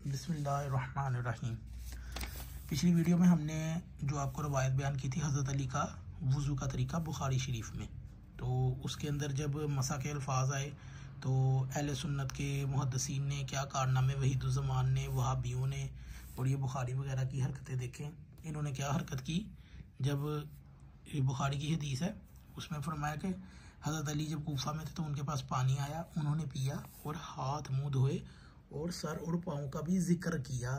بسم اللہ الرحمن الرحیم۔ پچھلی ویڈیو میں ہم نے جو آپ کو روایت بیان کی تھی حضرت علی کا وضو کا طریقہ بخاری شریف میں، تو اس کے اندر جب مسا کے الفاظ آئے تو اہل سنت کے محدثین نے کیا کارنامے، وحید الزمان نے، وہابیوں نے، اور یہ بخاری وغیرہ کی حرکتیں دیکھیں۔ انہوں نے کیا حرکت کی، جب یہ بخاری کی حدیث ہے اس میں فرمایا کہ حضرت علی جب کوفہ میں تھے تو ان کے پاس پانی آیا، انہوں نے پیا اور ہاتھ منہ دھوئے اور سر اور پاؤں کا بھی ذکر کیا۔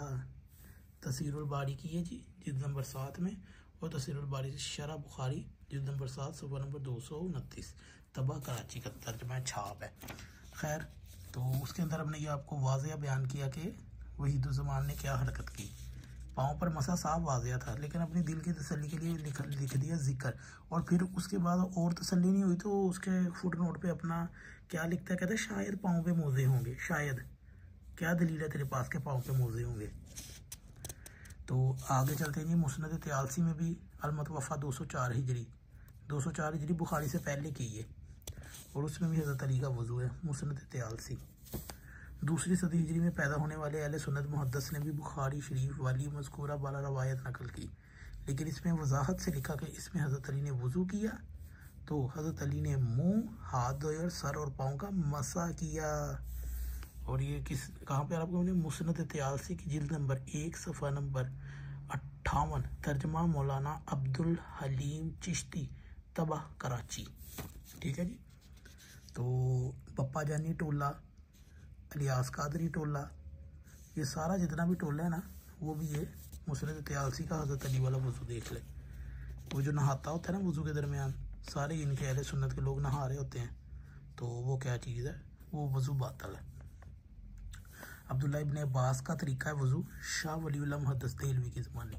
تفسیر الباری کی ہے جی جلد نمبر 7 میں، اور تفسیر الباری سے شرح بخاری جلد نمبر 7 صفحہ نمبر 229، طبع کراچی کا ترجمہ چھاپ ہے۔ خیر، تو اس کے اندر ہم نے یہ آپ کو واضح بیان کیا کہ وحید الزمان نے کیا حرکت کی۔ پاؤں پر مسا صاف واضح تھا، لیکن اپنی دل کی تسلی کے لیے لکھ دیا ذکر، اور پھر اس کے بعد اور تسلی نہیں ہوئی تو اس کے فٹ نوٹ پہ اپنا کیا لکھتا ہے، کہتا ہے شاید پاؤں پہ موزے ہوں گے، شاید کیا دلیل ہے تیرے پاس کے پاؤں پہ موزے ہوں گے۔ تو آگے چلتے ہیں جی، مسند طیالسی میں بھی المتوفا 204 ہجری بخاری سے پہلے کی ہے، اور اس میں بھی حضرت علی کا وضو ہے۔ مسند طیالسی 2 صدی ہجری میں پیدا ہونے والے اہل سنت محدث نے بھی بخاری شریف والی مذکورہ بالا روایت نقل کی، لیکن اس میں وضاحت سے لکھا کہ اس میں حضرت علی نے وضو کیا تو حضرت علی نے منہ، ہاتھ دھوئے اور سر اور پاؤں کا مسح کیا۔ اور یہ کہاں پہ آپ کو مسند طیالسی کی جلد نمبر 1 صفحہ نمبر 58، ترجمہ مولانا عبدالحلیم چشتی، طبع کراچی۔ ٹھیک ہے جی، تو پپا جانی ٹولہ، الیاس قادری ٹولہ، یہ سارا جتنا بھی ٹولہ ہے نا، وہ بھی یہ مسند طیالسی کا حضرت علی والا وضو دیکھ لے۔ وہ جو نہاتا ہوتا ہے نا وضو کے درمیان، سارے ان کے اہل سنت کے لوگ نہا رہے ہوتے ہیں، تو وہ کیا چیز ہے، وہ وضو باطل ہے۔ عبداللہ ابن عباس کا طریقہ ہے وضو، شاہ ولی اللہ محدث دہلوی کے زمانے۔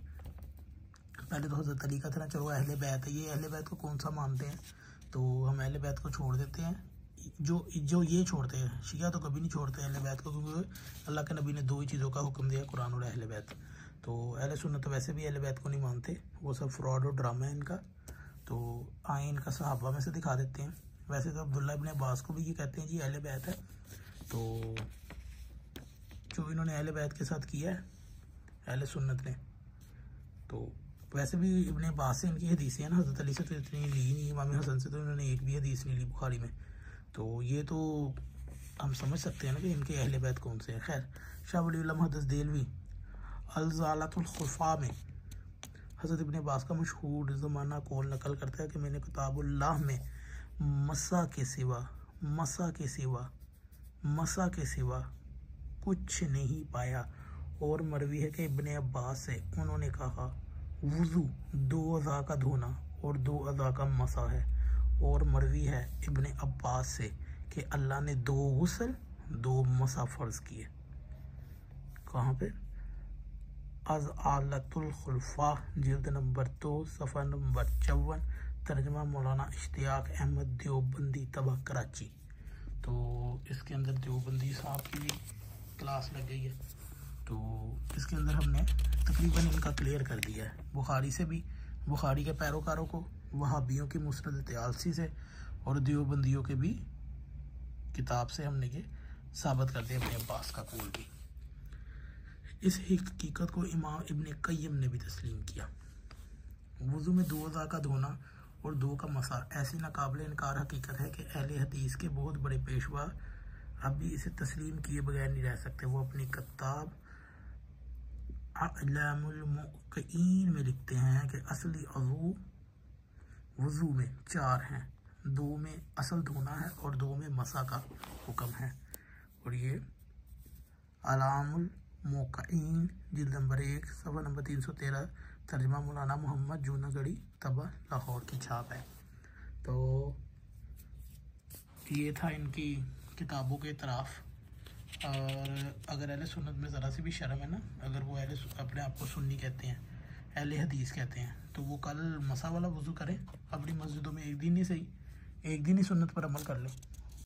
پہلے تو حضرت علی کا تھا نا، چلو اہل بیت ہے، یہ اہل بیت کو کون سا مانتے ہیں، تو ہم اہل بیت کو چھوڑ دیتے ہیں، جو یہ چھوڑتے ہیں، شیعہ تو کبھی نہیں چھوڑتے اہل بیت کو، کیونکہ اللہ کے نبی نے 2 ہی چیزوں کا حکم دیا، قرآن اور اہل بیت۔ تو اہل سنت تو ویسے بھی اہل بیت کو نہیں مانتے، وہ سب فراڈ اور ڈرامہ ہے ان کا، تو آئیں ان کا صحابہ میں سے دکھا دیتے ہیں۔ ویسے تو عبداللہ ابن عباس کو بھی یہ کہتے ہیں جی اہل بیت ہے، تو جو انہوں نے اہل بیت کے ساتھ کیا ہے اہل سنت نے، تو ویسے بھی ابن عباس سے ان کی حدیثیں ہیں نا، حضرت علی سے تو اتنی لی نہیں، امام حسن سے تو انہوں نے ایک بھی حدیث نہیں لی بخاری میں، تو یہ تو ہم سمجھ سکتے ہیں نا کہ ان کے اہل بیت کون سے ہیں۔ خیر، شاہ ولی اللہ محدث دہلوی الزالۃ الخفا میں حضرت ابن عباس کا مشہور زمانہ قول نقل کرتا ہے کہ میں نے کتاب اللہ میں مسا کے سوا کچھ نہیں پایا، اور مروی ہے کہ ابن عباس سے انہوں نے کہا وضو 2 اعضاء کا دھونا اور 2 اعضاء کا مسح ہے، اور مروی ہے ابن عباس سے کہ اللہ نے 2 غسل 2 مسح فرض کیے۔ کہاں پہ؟ ازالۃ الخلفاء جلد نمبر 2 صفحہ نمبر 54، ترجمہ مولانا اشتیاق احمد دیوبندی، طبع کراچی۔ تو اس کے اندر دیوبندی صاحب کی بھی کلاس لگ گئی ہے، تو اس کے اندر ہم نے تقریباً ان کا کلیئر کر دیا ہے، بخاری سے بھی، بخاری کے پیروکاروں کو، وہابیوں کی مسند طیالسی سے، اور دیوبندیوں کے بھی کتاب سے ہم نے یہ ثابت کر دیا، اپنے عباس کا قول بھی۔ اس حقیقت کو امام ابن قیم نے بھی تسلیم کیا۔ وضو میں 2 اعضاء کا دھونا اور 2 کا مسح ایسی ناقابل انکار حقیقت ہے کہ اہل حدیث کے بہت بڑے پیشوا اب بھی اسے تسلیم کیے بغیر نہیں رہ سکتے۔ وہ اپنی کتاب اعلام الموقعین میں لکھتے ہیں کہ اصلی وضو میں 4 ہیں، 2 میں اصل دھونا ہے اور 2 میں مسح کا حکم ہے، اور یہ اعلام الموقعین جلد نمبر 1 صفحہ نمبر 313، ترجمہ مولانا محمد جوناگڑھی، طبع لاہور کی چھاپ ہے۔ تو یہ تھا ان کی کتابوں کے اعتراف، اور اگر اہل سنت میں ذرا سی بھی شرم ہے نا، اگر وہ اپنے آپ کو سنی کہتے ہیں، اہل حدیث کہتے ہیں، تو وہ کل مسح والا وضو کریں اپنی مسجدوں میں، ایک دن ہی صحیح، ایک دن ہی سنت پر عمل کر لیں۔